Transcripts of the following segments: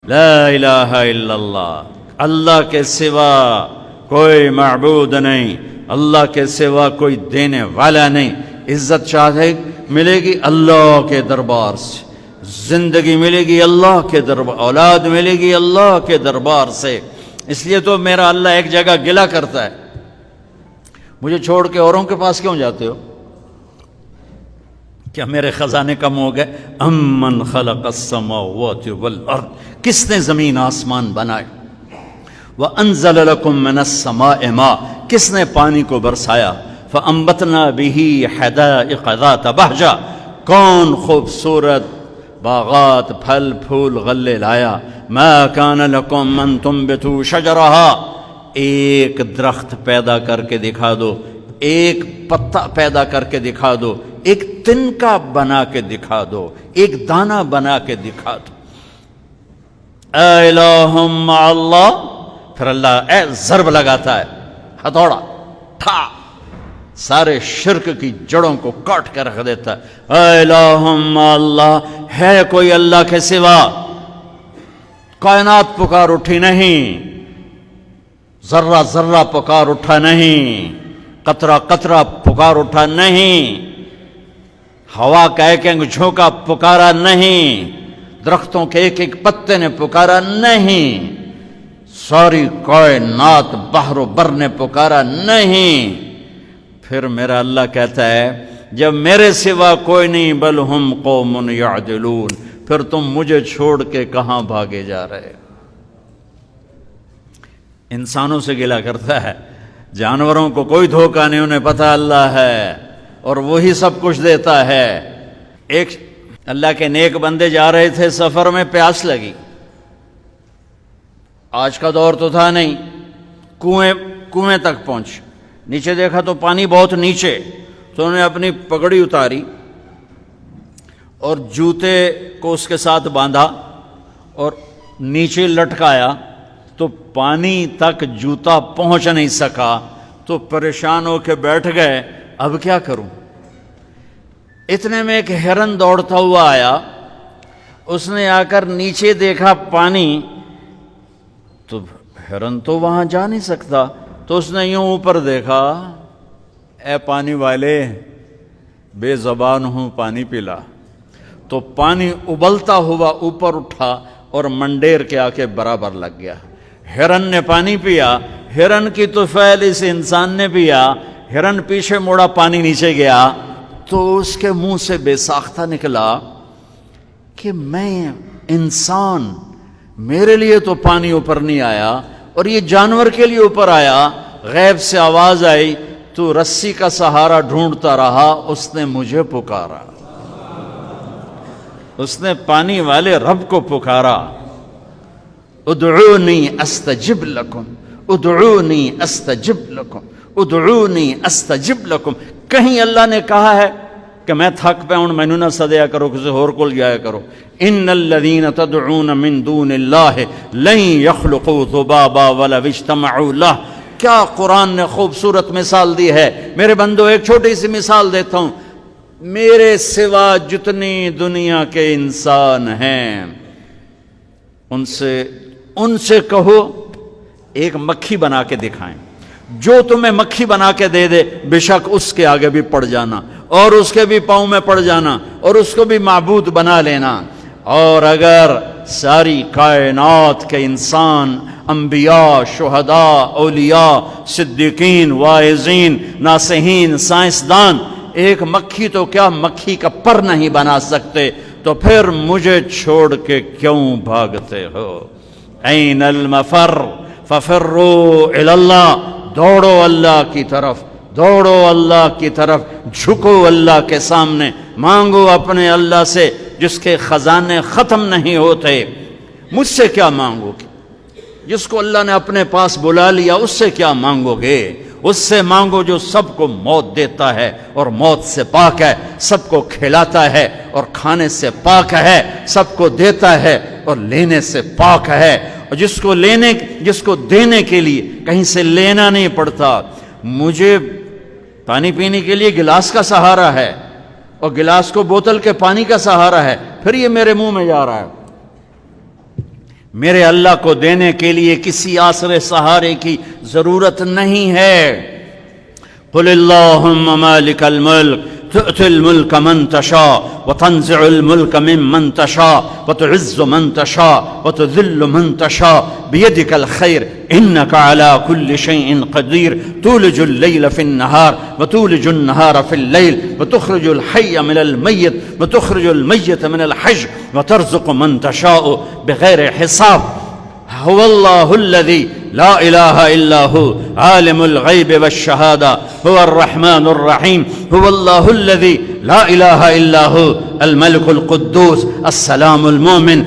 لا الہ الا اللہ، اللہ کے سوا کوئی معبود نہیں، اللہ کے سوا کوئی دینے والا نہیں۔ عزت چاہے ملے گی اللہ کے دربار سے، زندگی ملے گی اللہ کے دربار، اولاد ملے گی اللہ کے دربار سے۔ اس لیے تو میرا اللہ ایک جگہ گلہ کرتا ہے، مجھے چھوڑ کے اوروں کے پاس کیوں جاتے ہو؟ کیا میرے خزانے کم ہو گئے؟ امن خلق السماوات والارض، کس نے زمین آسمان بنائے؟ وانزل لکم من السماء ماء، کس نے پانی کو برسایا؟ فانبتنا به حدائق ذات بہجہ، کون خوبصورت باغات پھل پھول غلے لایا؟ ما کان لکم ان تنبتوا شجرها، ایک درخت پیدا کر کے دکھا دو، ایک پتا پیدا کر کے دکھا دو، ایک تنکا بنا کے دکھا دو، ایک دانہ بنا کے دکھا دو۔ اے الہ مع اللہ، پھر اللہ اے ضرب لگاتا ہے، ہتھوڑا ٹھا، سارے شرک کی جڑوں کو کاٹ کے رکھ دیتا ہے۔ اے الہ مع اللہ، ہے کوئی اللہ کے سوا؟ کائنات پکار اٹھی نہیں، ذرہ ذرہ پکار اٹھا نہیں، قطرہ قطرہ پکار اٹھا نہیں، ہوا کا ایک ایک جھونکا پکارا نہیں، درختوں کے ایک ایک پتے نے پکارا نہیں، ساری کائنات بحر و بر نے پکارا نہیں۔ پھر میرا اللہ کہتا ہے جب میرے سوا کوئی نہیں، بل ہم قوم یعدلون، پھر تم مجھے چھوڑ کے کہاں بھاگے جا رہے؟ انسانوں سے گلہ کرتا ہے، جانوروں کو کوئی دھوکہ نہیں، انہیں پتہ اللہ ہے اور وہی سب کچھ دیتا ہے۔ ایک اللہ کے نیک بندے جا رہے تھے سفر میں، پیاس لگی، آج کا دور تو تھا نہیں، کنویں تک پہنچ، نیچے دیکھا تو پانی بہت نیچے، تو انہوں نے اپنی پگڑی اتاری اور جوتے کو اس کے ساتھ باندھا اور نیچے لٹکایا، تو پانی تک جوتا پہنچ نہیں سکا، تو پریشان ہو کے بیٹھ گئے، اب کیا کروں؟ اتنے میں ایک ہرن دوڑتا ہوا آیا، اس نے آ کر نیچے دیکھا پانی، تو ہرن تو وہاں جا نہیں سکتا، تو اس نے یوں اوپر دیکھا، اے پانی والے بے زبان ہوں، پانی پلا۔ تو پانی ابلتا ہوا اوپر اٹھا اور منڈیر کے آ کے برابر لگ گیا۔ ہرن نے پانی پیا، ہرن کی طفیل اس انسان نے پیا، ہرن پیچھے مڑا، پانی نیچے گیا، تو اس کے منہ سے بے ساختہ نکلا کہ میں انسان، میرے لیے تو پانی اوپر نہیں آیا اور یہ جانور کے لیے اوپر آیا۔ غیب سے آواز آئی، تو رسی کا سہارا ڈھونڈتا رہا، اس نے مجھے پکارا، اس نے پانی والے رب کو پکارا۔ ادعونی استجب لکم، ادعونی استجب لکم، ادعونی استجب لکم۔ کہیں اللہ نے کہا ہے کہ میں تھک پہ ہوں، مینوں نہ سدیا کرو، کسی اور کول جایا کرو؟ ان الذین تدعون من دون اللہ لن یخلقوا ذبابا ولو اجتمعوا لہ۔ کیا قرآن نے خوبصورت مثال دی ہے۔ میرے بندو ایک چھوٹی سی مثال دیتا ہوں، میرے سوا جتنی دنیا کے انسان ہیں ان سے کہو ایک مکھی بنا کے دکھائیں، جو تمہیں مکھی بنا کے دے دے بے شک اس کے آگے بھی پڑ جانا اور اس کے بھی پاؤں میں پڑ جانا اور اس کو بھی معبود بنا لینا۔ اور اگر ساری کائنات کے انسان، انبیاء، شہداء، اولیاء، صدیقین، واعظین، ناصحین، سائنسدان ایک مکھی تو کیا مکھی کا پر نہیں بنا سکتے، تو پھر مجھے چھوڑ کے کیوں بھاگتے ہو؟ این المفر ففروا الی اللہ، دوڑو اللہ کی طرف، دوڑو اللہ کی طرف، جھکو اللہ کے سامنے، مانگو اپنے اللہ سے جس کے خزانے ختم نہیں ہوتے۔ مجھ سے کیا مانگو گے؟ جس کو اللہ نے اپنے پاس بلا لیا اس سے کیا مانگو گے؟ اس سے مانگو جو سب کو موت دیتا ہے اور موت سے پاک ہے، سب کو کھلاتا ہے اور کھانے سے پاک ہے، سب کو دیتا ہے اور لینے سے پاک ہے، اور جس کو دینے کے لیے کہیں سے لینا نہیں پڑتا۔ مجھے پانی پینے کے لیے گلاس کا سہارا ہے اور گلاس کو بوتل کے پانی کا سہارا ہے، پھر یہ میرے منہ میں جا رہا ہے۔ میرے اللہ کو دینے کے لیے کسی آسرے سہارے کی ضرورت نہیں ہے۔ قل اللہم مالک الملک تؤتی الملک من تشاء وتنزع الملک ممن تشاء وتعز من تشاء وتذل من تشاء بيدك الخير إنك على كل شيء قدير تولج الليل في النهار وتولج النهار في الليل وتخرج الحي من الميت وتخرج الميت من الحي وترزق من تشاء بغير حساب هو الله الذي لا إله إلا هو عالم الغيب والشهادة هو الرحمن الرحيم هو الله الذي لا إله إلا هو الملك القدوس السلام المؤمن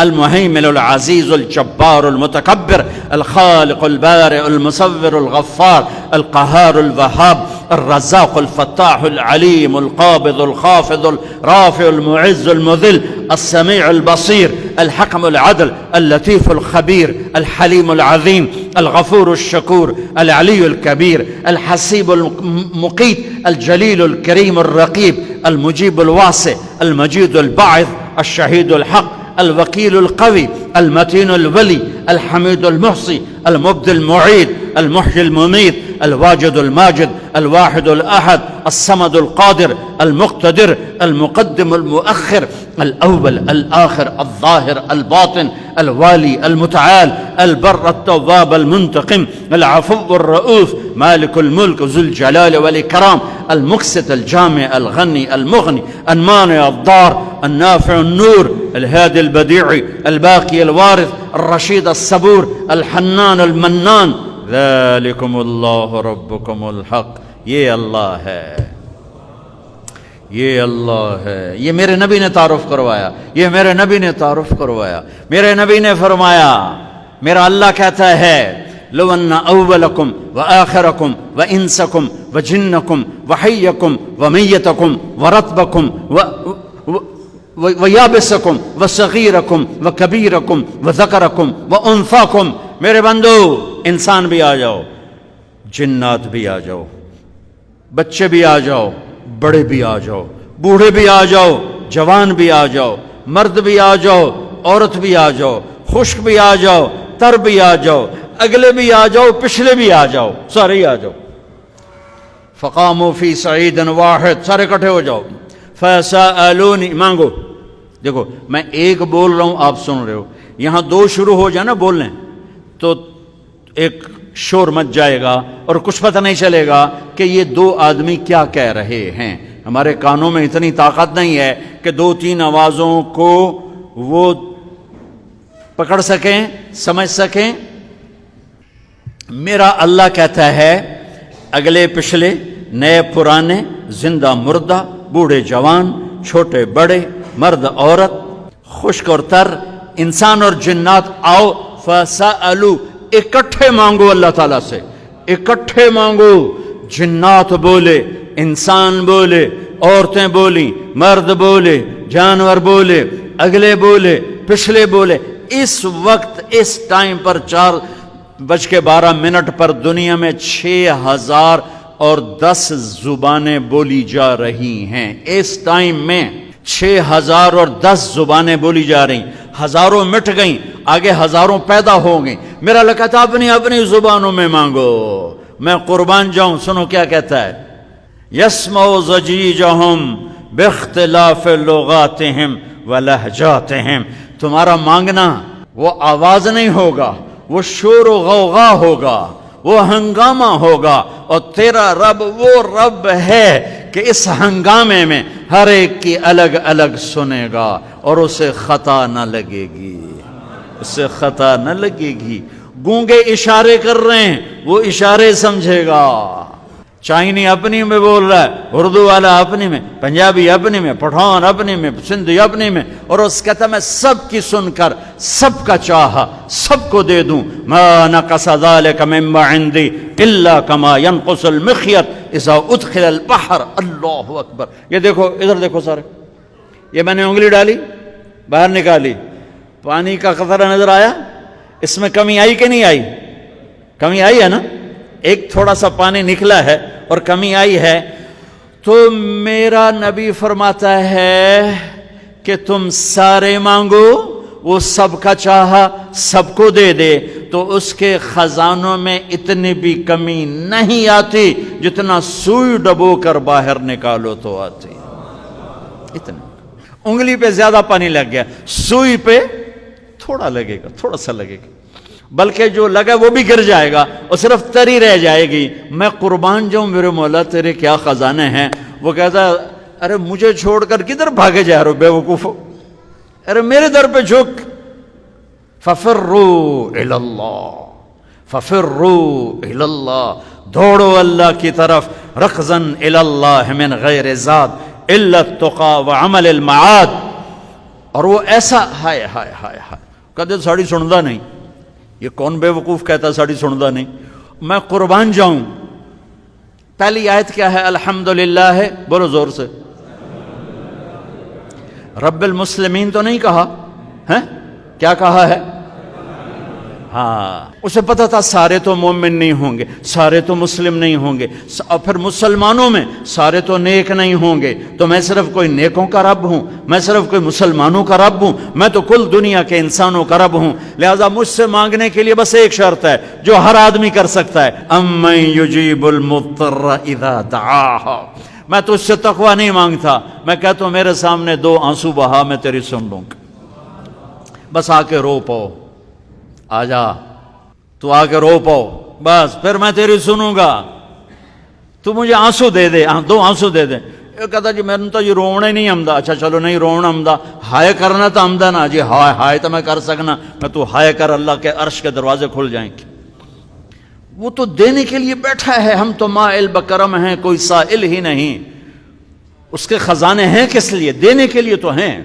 المهيمن العزيز الجبار المتكبر الخالق البارئ المصور الغفار القهار الوهاب الرزاق الفتاح العليم القابض الخافض الرافع المعز المذل السميع البصير الحكم العدل اللطيف الخبير الحليم العظيم الغفور الشكور العلي الكبير الحسيب المقيت الجليل الكريم الرقيب المجيب الواسع المجيد الباعث الشهيد الحق الوكيل القوي المتين الولي الحميد المحصي المبدي المعيد المحيي المميت الواجد الماجد الواحد الأحد الصمد القادر المقتدر المقدم المؤخر الأول الآخر الظاهر الباطن الوالي المتعال البر التواب المنتقم العفو الرؤوف مالك الملك ذو الجلال والإكرام المقسط الجامع الغني المغني المانع الضار النافع النور الهادي البديع الباقي الوارث الرشيد الصبور الحنان المنان ذلكم الله ربكم الحق یہ اللہ ہے، یہ اللہ ہے۔ یہ میرے نبی نے تعارف کروایا، یہ میرے نبی نے تعارف کروایا۔ میرے نبی نے فرمایا، میرا اللہ کہتا ہے لو ان اولکم وآخرکم وانسکم وجنکم وحیکم ومیتکم ورطبکم ویابسکم وصغیرکم وکبیرکم وذکرکم وانثاکم، میرے بندو انسان بھی آ جاؤ، جنات بھی آ جاؤ، بچے بھی آ جاؤ، بڑے بھی آ جاؤ، بوڑھے بھی آ جاؤ، جوان بھی آ جاؤ، مرد بھی آ جاؤ، عورت بھی آ جاؤ، خشک بھی آ جاؤ، تر بھی آ جاؤ، اگلے بھی آ جاؤ، پچھلے بھی آ جاؤ، سارے ہی آ جاؤ۔ فقاموا فی صعید واحد، سارے اکٹھے ہو جاؤ۔ فسألونی، مانگو۔ دیکھو میں ایک بول رہا ہوں، آپ سن رہے ہو، یہاں دو شروع ہو جائے نا بولنے تو ایک شور مچ جائے گا اور کچھ پتہ نہیں چلے گا کہ یہ دو آدمی کیا کہہ رہے ہیں۔ ہمارے کانوں میں اتنی طاقت نہیں ہے کہ دو تین آوازوں کو وہ پکڑ سکیں، سمجھ سکیں۔ میرا اللہ کہتا ہے اگلے پچھلے، نئے پرانے، زندہ مردہ، بوڑھے جوان، چھوٹے بڑے، مرد عورت، خشک اور تر، انسان اور جنات آؤ۔ فسألوا، اکٹھے مانگو اللہ تعالیٰ سے، اکٹھے مانگو۔ جنات بولے، انسان بولے، عورتیں بولیں، مرد بولے، جانور بولے، اگلے بولے، پچھلے بولے۔ اس وقت اس ٹائم پر 4:12 پر دنیا میں 6010 زبانیں بولی جا رہی ہیں۔ اس ٹائم میں 6010 زبانیں بولی جا رہی، ہزاروں مٹ گئیں، آگے ہزاروں پیدا ہو گئیں۔ میرا اللہ کہتا ہے اپنی اپنی زبانوں میں مانگو، میں قربان جاؤں۔ سنو کیا کہتا ہے، یسمع ضجیجہم باختلاف لغاتہم ولہجاتہم۔ تمہارا مانگنا وہ آواز نہیں ہوگا، وہ شور و غوغا ہوگا، وہ ہنگامہ ہوگا، اور تیرا رب وہ رب ہے کہ اس ہنگامے میں ہر ایک کی الگ الگ سنے گا اور اسے خطا نہ لگے گی، اسے خطا نہ لگے گی۔ گونگے اشارے کر رہے ہیں، وہ اشارے سمجھے گا۔ چائنی اپنی میں بول رہا ہے، اردو والا اپنی میں، پنجابی اپنی میں، پٹھان اپنی میں، سندھی اپنی میں، اور اس کہتا میں سب کی سن کر سب کا چاہا سب کو دے دوں۔ ما نقص ذلك مما عندي الا كما ينقص المخيط اذا ادخل البحر۔ اللہ اکبر۔ یہ دیکھو، ادھر دیکھو سارے، یہ میں نے انگلی ڈالی، باہر نکالی، پانی کا قطرہ نظر آیا؟ اس میں کمی آئی کہ نہیں آئی؟ کمی آئی ہے نا؟ ایک تھوڑا سا پانی نکلا ہے اور کمی آئی ہے۔ تو میرا نبی فرماتا ہے کہ تم سارے مانگو، وہ سب کا چاہا سب کو دے دے تو اس کے خزانوں میں اتنی بھی کمی نہیں آتی جتنا سوئی ڈبو کر باہر نکالو تو آتی. اتنا انگلی پہ زیادہ پانی لگ گیا، سوئی پہ تھوڑا لگے گا، تھوڑا سا لگے گا، بلکہ جو لگا وہ بھی گر جائے گا اور صرف تری رہ جائے گی. میں قربان جاؤں میرے مولا تیرے کیا خزانے ہیں. وہ کہتا ارے مجھے چھوڑ کر کدھر بھاگے جا رہے ہو بے وقوف، ارے میرے در پہ جھک. ففروا الی اللہ، ففروا الی اللہ، دوڑو اللہ کی طرف. رکضا الی اللہ من غیر زاد الا التقى وعمل المعاد. اور وہ ایسا ہائے ہائے ہائے ہائے کہتے ساڑی سندا نہیں. یہ کون بے وقوف کہتا ساڑی سندا نہیں. میں قربان جاؤں. پہلی آیت کیا ہے؟ الحمدللہ ہے، بولو زور سے. رب المسلمین تو نہیں کہا ہے، کیا کہا ہے؟ ہاں، اسے پتا تھا سارے تو مومن نہیں ہوں گے، سارے تو مسلم نہیں ہوں گے، اور پھر مسلمانوں میں سارے تو نیک نہیں ہوں گے، تو میں صرف کوئی نیکوں کا رب ہوں، میں صرف کوئی مسلمانوں کا رب ہوں، میں تو کل دنیا کے انسانوں کا رب ہوں. لہذا مجھ سے مانگنے کے لیے بس ایک شرط ہے جو ہر آدمی کر سکتا ہے، امن یجیب المضطر اذا دعاہ. میں تجھ سے تقوی نہیں مانگتا، میں کہتا ہوں میرے سامنے 2 آنسو بہا، میں تیری سن لوں گا. بس آ کے رو پاؤ، آ جا تو آ کے رو پاؤ، بس پھر میں تیری سنوں گا. تو مجھے آنسو دے دے، 2 آنسو دے دے. یہ کہتا جی میں نے تو یہ رونا ہی نہیں آمدا. اچھا چلو نہیں رونا آمدا، ہائے کرنا تو آمدا نا جی. ہائے ہائے تو میں کر سکنا، میں تو ہائے کر اللہ کے عرش کے دروازے کھل جائیں گے. وہ تو دینے کے لیے بیٹھا ہے، ہم تو مائل بکرم ہیں، کوئی سائل ہی نہیں. اس کے خزانے ہیں کس لیے؟ دینے کے لیے تو ہیں.